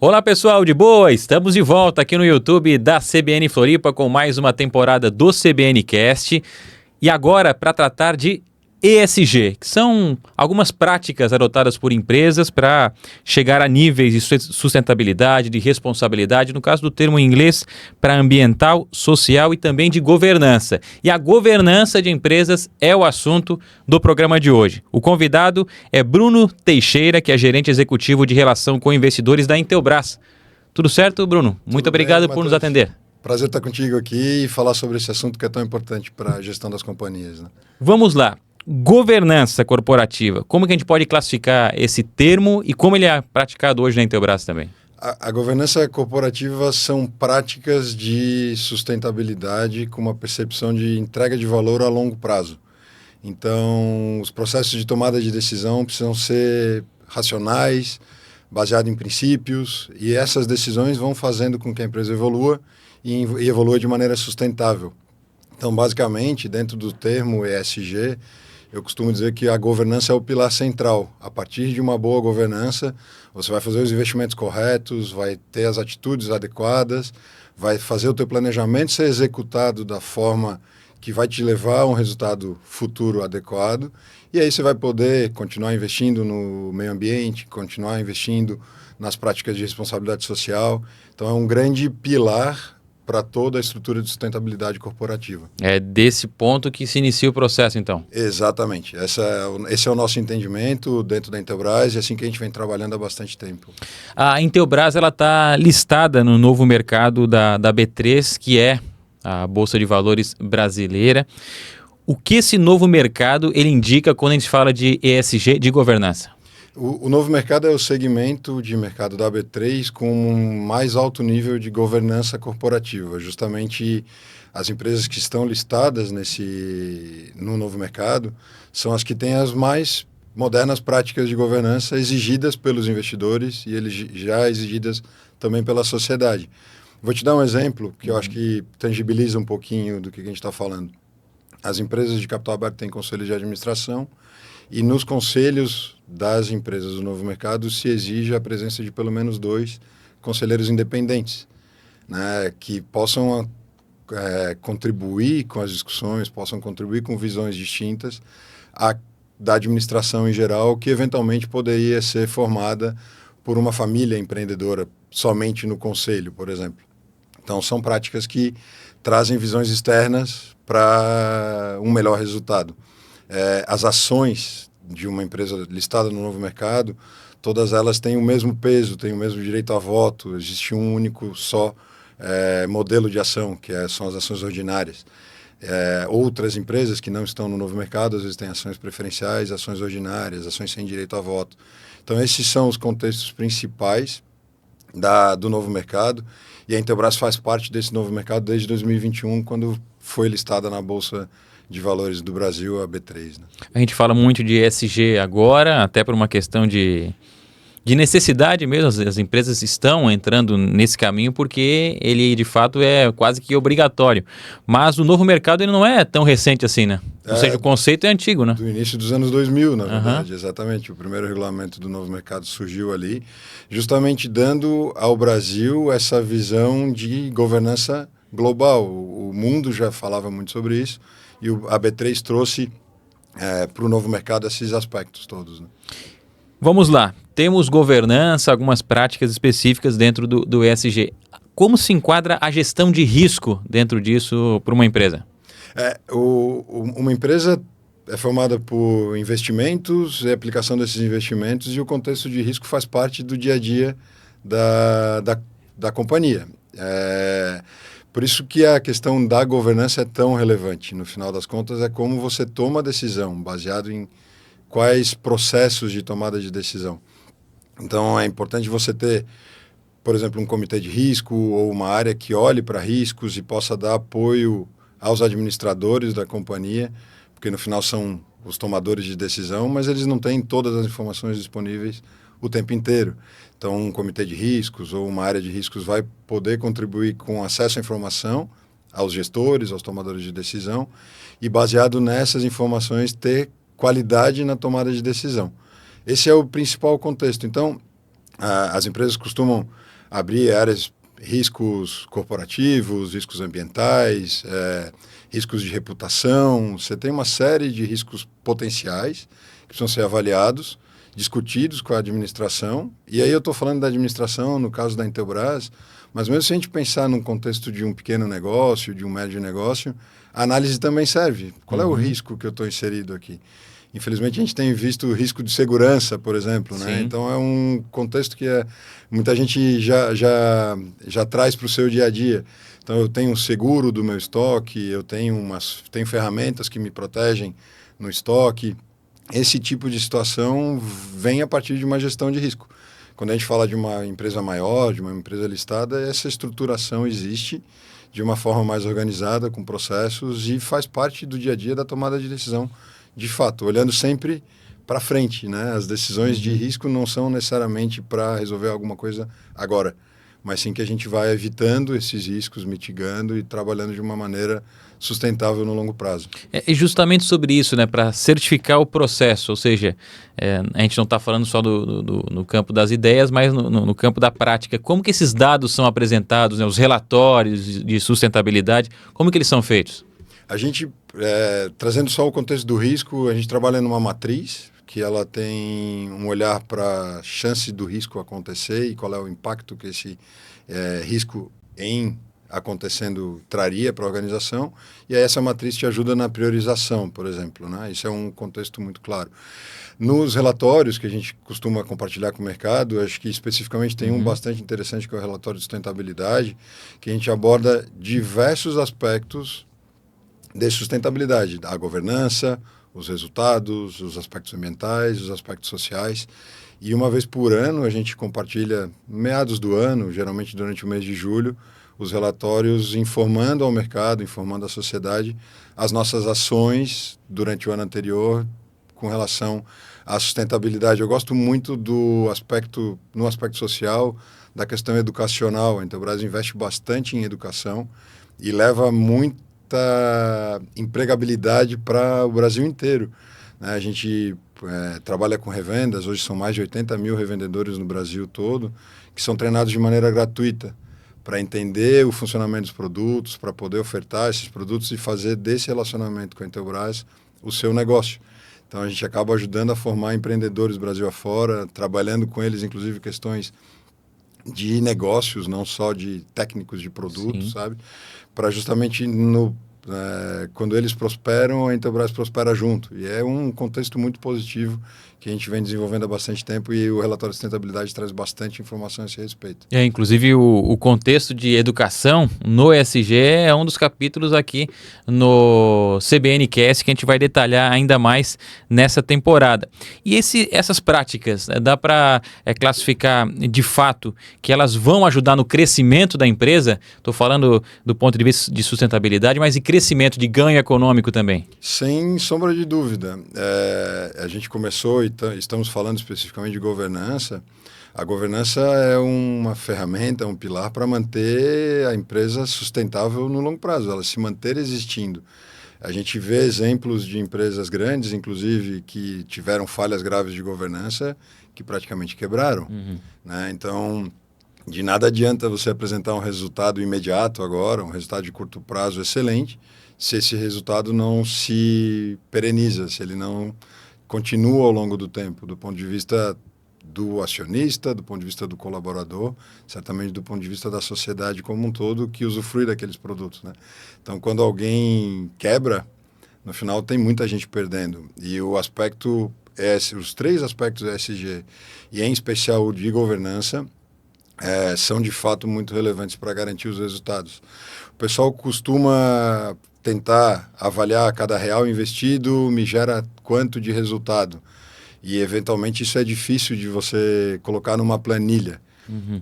Olá pessoal, de boa? Estamos de volta aqui no YouTube da CBN Floripa com mais uma temporada do CBN Cast. E agora para tratar de ESG, que são algumas práticas adotadas por empresas para chegar a níveis de sustentabilidade, de responsabilidade, no caso do termo em inglês, para ambiental, social e também de governança. E a governança de empresas é o assunto do programa de hoje. O convidado é Bruno Teixeira, que é gerente executivo de relação com investidores da Intelbras. Tudo certo, Bruno? Muito obrigado por nos atender. Prazer estar contigo aqui e falar sobre esse assunto que é tão importante para a gestão das companhias, né? Vamos lá. Governança corporativa. Como que a gente pode classificar esse termo e como ele é praticado hoje na Intelbras também? A governança corporativa são práticas de sustentabilidade com uma percepção de entrega de valor a longo prazo. Então, os processos de tomada de decisão precisam ser racionais, baseados em princípios, e essas decisões vão fazendo com que a empresa evolua e evolua de maneira sustentável. Então, basicamente, dentro do termo ESG, eu costumo dizer que a governança é o pilar central. A partir de uma boa governança, você vai fazer os investimentos corretos, vai ter as atitudes adequadas, vai fazer o teu planejamento ser executado da forma que vai te levar a um resultado futuro adequado, e aí você vai poder continuar investindo no meio ambiente, continuar investindo nas práticas de responsabilidade social. Então, é um grande pilar para toda a estrutura de sustentabilidade corporativa. É desse ponto que se inicia o processo, então? Exatamente. Esse é o nosso entendimento dentro da Intelbras e assim que a gente vem trabalhando há bastante tempo. A Intelbras está listada no novo mercado da B3, que é a Bolsa de Valores brasileira. O que esse novo mercado ele indica quando a gente fala de ESG, de governança? O novo mercado é o segmento de mercado da B3 com um mais alto nível de governança corporativa. Justamente as empresas que estão listadas no novo mercado são as que têm as mais modernas práticas de governança exigidas pelos investidores e já exigidas também pela sociedade. Vou te dar um exemplo que eu acho que tangibiliza um pouquinho do que a gente está falando. As empresas de capital aberto têm conselhos de administração e nos conselhos das empresas do novo mercado se exige a presença de pelo menos 2 conselheiros independentes, né, que possam contribuir com as discussões, possam contribuir com visões distintas da administração em geral, que eventualmente poderia ser formada por uma família empreendedora somente no conselho, por exemplo. Então, são práticas que trazem visões externas para um melhor resultado. As ações de uma empresa listada no novo mercado, todas elas têm o mesmo peso, têm o mesmo direito a voto, existe um único só modelo de ação, que são as ações ordinárias. Outras empresas que não estão no novo mercado, às vezes têm ações preferenciais, ações ordinárias, ações sem direito a voto. Então, esses são os contextos principais do novo mercado, e a Intelbras faz parte desse novo mercado desde 2021, quando foi listada na Bolsa de Valores do Brasil, a B3. Né? A gente fala muito de ESG agora, até por uma questão de necessidade mesmo. As empresas estão entrando nesse caminho porque ele, de fato, é quase que obrigatório. Mas o novo mercado ele não é tão recente assim, né? Ou seja, o conceito é antigo, né? Do início dos anos 2000, na verdade, exatamente. O primeiro regulamento do novo mercado surgiu ali, justamente dando ao Brasil essa visão de governança global. O mundo já falava muito sobre isso, e a B3 trouxe para o novo mercado esses aspectos todos. Né? Vamos lá. Temos governança, algumas práticas específicas dentro do ESG. Como se enquadra a gestão de risco dentro disso para uma empresa? Uma empresa é formada por investimentos e aplicação desses investimentos, e o contexto de risco faz parte do dia a dia da companhia. Por isso que a questão da governança é tão relevante. No final das contas, é como você toma a decisão, baseado em quais processos de tomada de decisão. Então, é importante você ter, por exemplo, um comitê de risco ou uma área que olhe para riscos e possa dar apoio aos administradores da companhia, porque no final são os tomadores de decisão, mas eles não têm todas as informações disponíveis o tempo inteiro. Então, um comitê de riscos ou uma área de riscos vai poder contribuir com acesso à informação aos gestores, aos tomadores de decisão, e baseado nessas informações ter qualidade na tomada de decisão. Esse é o principal contexto. Então, as empresas costumam abrir áreas, riscos corporativos, riscos ambientais, riscos de reputação. Você tem uma série de riscos potenciais que precisam ser avaliados, discutidos com a administração. E aí eu estou falando da administração, no caso da Intelbras, mas mesmo se a gente pensar num contexto de um pequeno negócio, de um médio negócio, a análise também serve. Qual é o risco que eu estou inserido aqui? Infelizmente, a gente tem visto o risco de segurança, por exemplo, né? Então, é um contexto que muita gente já traz para o seu dia a dia. Então, eu tenho um seguro do meu estoque, eu tenho ferramentas que me protegem no estoque. Esse tipo de situação vem a partir de uma gestão de risco. Quando a gente fala de uma empresa maior, de uma empresa listada, essa estruturação existe de uma forma mais organizada, com processos, e faz parte do dia a dia da tomada de decisão, de fato, olhando sempre para frente, né? As decisões de risco não são necessariamente para resolver alguma coisa agora, mas sim que a gente vai evitando esses riscos, mitigando e trabalhando de uma maneira sustentável no longo prazo. É justamente sobre isso, né? Para certificar o processo, ou seja, a gente não está falando só no campo das ideias, mas no campo da prática. Como que esses dados são apresentados, né? Os relatórios de sustentabilidade, como que eles são feitos? A gente, trazendo só o contexto do risco, a gente trabalha numa matriz que ela tem um olhar para a chance do risco acontecer e qual é o impacto que esse risco acontecendo traria para a organização, e aí essa matriz te ajuda na priorização, por exemplo, né? Isso é um contexto muito claro. Nos relatórios que a gente costuma compartilhar com o mercado, acho que especificamente tem um bastante interessante, que é o relatório de sustentabilidade, que a gente aborda diversos aspectos de sustentabilidade, a governança, os resultados, os aspectos ambientais, os aspectos sociais. E uma vez por ano a gente compartilha, meados do ano, geralmente durante o mês de julho, os relatórios informando ao mercado, informando à sociedade as nossas ações durante o ano anterior com relação à sustentabilidade. Eu gosto muito no aspecto social, da questão educacional. A Intelbras investe bastante em educação e leva muita empregabilidade para o Brasil inteiro, né? A gente trabalha com revendas, hoje são mais de 80 mil revendedores no Brasil todo, que são treinados de maneira gratuita para entender o funcionamento dos produtos, para poder ofertar esses produtos e fazer desse relacionamento com a Intelbras o seu negócio. Então, a gente acaba ajudando a formar empreendedores Brasil afora, trabalhando com eles, inclusive, questões de negócios, não só de técnicos de produtos, sabe? Para justamente, quando eles prosperam, a Intelbras prospera junto. E é um contexto muito positivo que a gente vem desenvolvendo há bastante tempo, e o relatório de sustentabilidade traz bastante informação a esse respeito. Inclusive o contexto de educação no ESG é um dos capítulos aqui no CBNcast que a gente vai detalhar ainda mais nessa temporada. E essas práticas, né, dá para classificar de fato que elas vão ajudar no crescimento da empresa? Estou falando do ponto de vista de sustentabilidade, mas e crescimento, de ganho econômico também? Sem sombra de dúvida. A gente começou e estamos falando especificamente de governança. A governança é uma ferramenta, um pilar para manter a empresa sustentável no longo prazo, ela se manter existindo. A gente vê exemplos de empresas grandes, inclusive, que tiveram falhas graves de governança, que praticamente quebraram, né? Então, de nada adianta você apresentar um resultado imediato agora, um resultado de curto prazo excelente, se esse resultado não se pereniza, se ele não continua ao longo do tempo, do ponto de vista do acionista, do ponto de vista do colaborador, certamente do ponto de vista da sociedade como um todo que usufrui daqueles produtos, né? Então, quando alguém quebra, no final tem muita gente perdendo. E os 3 aspectos ESG, e em especial o de governança, são de fato muito relevantes para garantir os resultados. O pessoal costuma tentar avaliar cada real investido, me gera quanto de resultado. E, eventualmente, isso é difícil de você colocar numa planilha.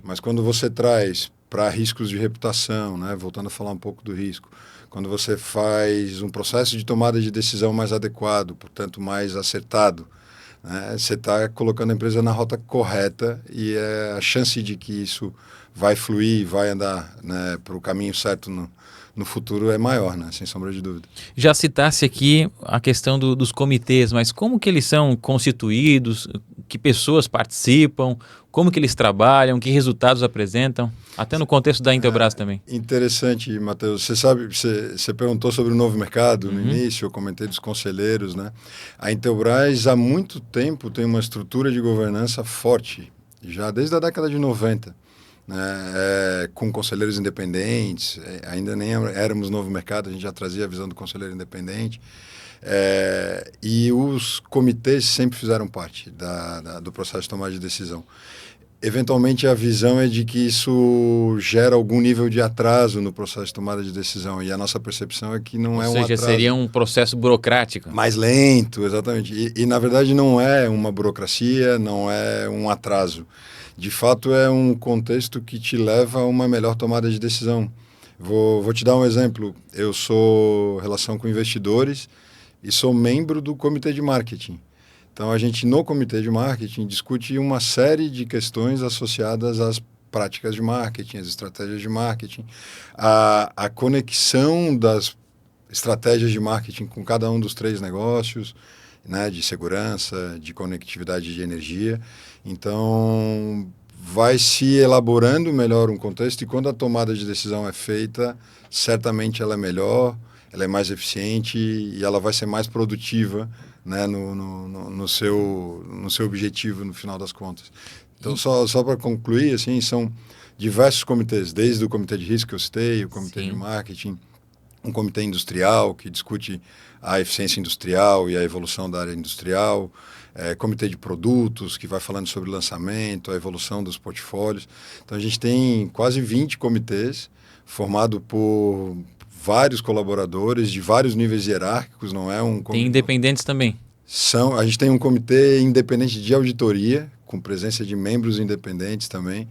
Mas quando você traz para riscos de reputação, né, voltando a falar um pouco do risco, quando você faz um processo de tomada de decisão mais adequado, portanto, mais acertado, né, você está colocando a empresa na rota correta, e a chance de que isso vai fluir, vai andar, né, para o caminho certo no futuro é maior, né? Sem sombra de dúvida. Já citasse aqui a questão dos comitês, mas como que eles são constituídos, que pessoas participam, como que eles trabalham, que resultados apresentam, até no contexto da Intelbras também. Interessante, Matheus. Você sabe, você perguntou sobre o novo mercado no início, eu comentei dos conselheiros, né? A Intelbras há muito tempo tem uma estrutura de governança forte, já desde a década de 90. Né, com conselheiros independentes, ainda nem éramos novo mercado, a gente já trazia a visão do conselheiro independente, e os comitês sempre fizeram parte do processo de tomada de decisão. Eventualmente a visão é de que isso gera algum nível de atraso no processo de tomada de decisão, e a nossa percepção é que não é um atraso. Ou seja, seria um processo burocrático. Mais lento, exatamente. E na verdade não é uma burocracia, não é um atraso. De fato, é um contexto que te leva a uma melhor tomada de decisão. Vou te dar um exemplo. Eu sou relação com investidores e sou membro do comitê de marketing. Então, a gente, no comitê de marketing, discute uma série de questões associadas às práticas de marketing, às estratégias de marketing, a conexão das estratégias de marketing com cada um dos 3 negócios, né, de segurança, de conectividade de energia. Então, vai se elaborando melhor um contexto e quando a tomada de decisão é feita, certamente ela é melhor, ela é mais eficiente e ela vai ser mais produtiva, né, no seu objetivo no final das contas. Então, só para concluir, assim, são diversos comitês, desde o comitê de risco que eu citei, o comitê de marketing, um comitê industrial que discute a eficiência industrial e a evolução da área industrial, comitê de produtos que vai falando sobre lançamento, a evolução dos portfólios. Então a gente tem quase 20 comitês formados por vários colaboradores de vários níveis hierárquicos, não é um comitê... Tem independentes também? A gente tem um comitê independente de auditoria, com presença de membros independentes também.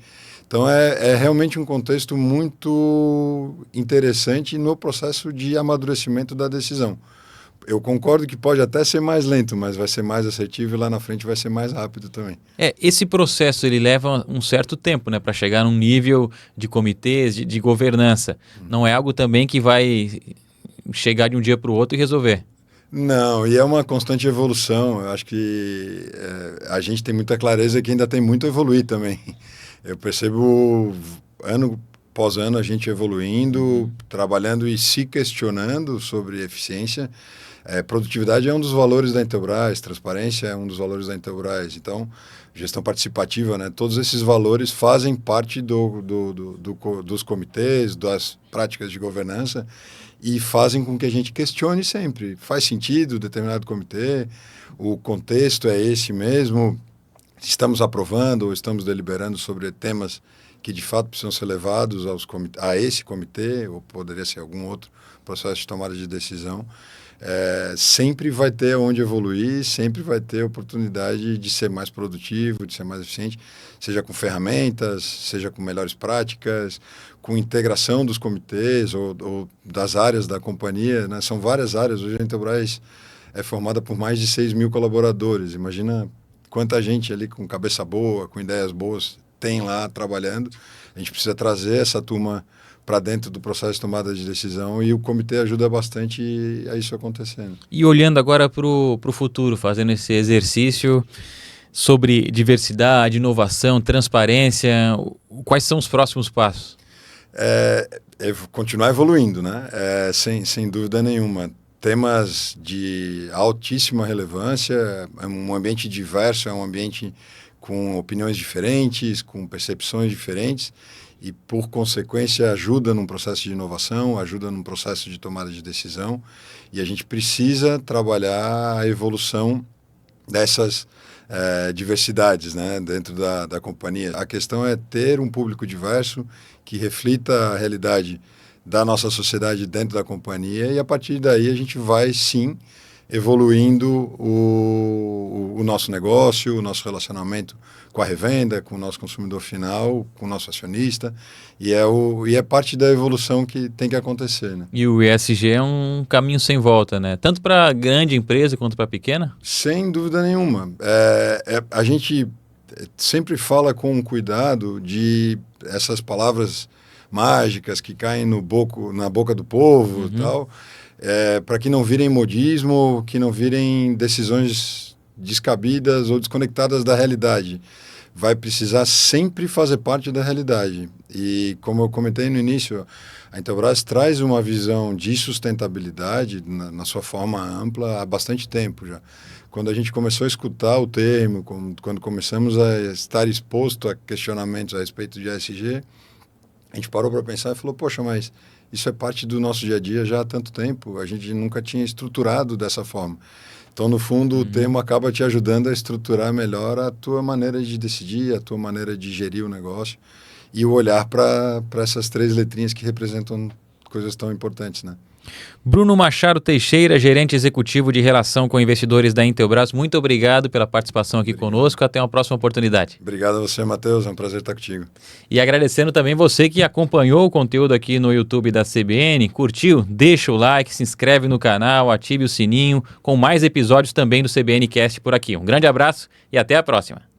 Então, é realmente um contexto muito interessante no processo de amadurecimento da decisão. Eu concordo que pode até ser mais lento, mas vai ser mais assertivo e lá na frente vai ser mais rápido também. Esse processo ele leva um certo tempo, né, para chegar num nível de comitês, de governança. Não é algo também que vai chegar de um dia para o outro e resolver. Não, e é uma constante evolução. Eu acho que a gente tem muita clareza que ainda tem muito a evoluir também. Eu percebo ano após ano a gente evoluindo, trabalhando e se questionando sobre eficiência. Produtividade é um dos valores da Intelbras, transparência é um dos valores da Intelbras. Então, gestão participativa, né? Todos esses valores fazem parte dos comitês, das práticas de governança e fazem com que a gente questione sempre. Faz sentido determinado comitê? O contexto é esse mesmo? Estamos aprovando ou estamos deliberando sobre temas que de fato precisam ser levados a esse comitê, ou poderia ser algum outro processo de tomada de decisão. Sempre vai ter onde evoluir, sempre vai ter oportunidade de ser mais produtivo, de ser mais eficiente, seja com ferramentas, seja com melhores práticas, com integração dos comitês ou das áreas da companhia, né? São várias áreas. Hoje a Intelbras é formada por mais de 6 mil colaboradores. Imagina quanta gente ali com cabeça boa, com ideias boas, tem lá trabalhando. A gente precisa trazer essa turma para dentro do processo de tomada de decisão e o comitê ajuda bastante a isso acontecendo. E olhando agora para o futuro, fazendo esse exercício sobre diversidade, inovação, transparência, quais são os próximos passos? Continuar evoluindo, né? Sem dúvida nenhuma. Temas de altíssima relevância, é um ambiente diverso, é um ambiente com opiniões diferentes, com percepções diferentes e, por consequência, ajuda num processo de inovação, ajuda num processo de tomada de decisão e a gente precisa trabalhar a evolução dessas diversidades, né, dentro da companhia. A questão é ter um público diverso que reflita a realidade da nossa sociedade dentro da companhia e a partir daí a gente vai sim evoluindo o nosso negócio, o nosso relacionamento com a revenda, com o nosso consumidor final, com o nosso acionista e é parte da evolução que tem que acontecer, né? E o ESG é um caminho sem volta, né? Tanto para grande empresa quanto para pequena? Sem dúvida nenhuma. A gente sempre fala com cuidado de essas palavras mágicas que caem na boca do povo e tal, para que não virem modismo, que não virem decisões descabidas ou desconectadas da realidade. vai precisar sempre fazer parte da realidade. E como eu comentei no início, a Intelbras traz uma visão de sustentabilidade na sua forma ampla há bastante tempo já. Quando a gente começou a escutar o termo, quando começamos a estar exposto a questionamentos a respeito de ESG, a gente parou para pensar e falou, poxa, mas isso é parte do nosso dia a dia já há tanto tempo, a gente nunca tinha estruturado dessa forma. Então, no fundo, o termo acaba te ajudando a estruturar melhor a tua maneira de decidir, a tua maneira de gerir o negócio e o olhar para essas 3 letrinhas que representam coisas tão importantes, né? Bruno Machado Teixeira, gerente executivo de relação com investidores da Intelbras, muito obrigado pela participação aqui conosco. Até uma próxima oportunidade. Obrigado a você, Matheus. É um prazer estar contigo. E agradecendo também você que acompanhou o conteúdo aqui no YouTube da CBN, curtiu? Deixa o like, se inscreve no canal, ative o sininho, com mais episódios também do CBN Cast por aqui. Um grande abraço e até a próxima.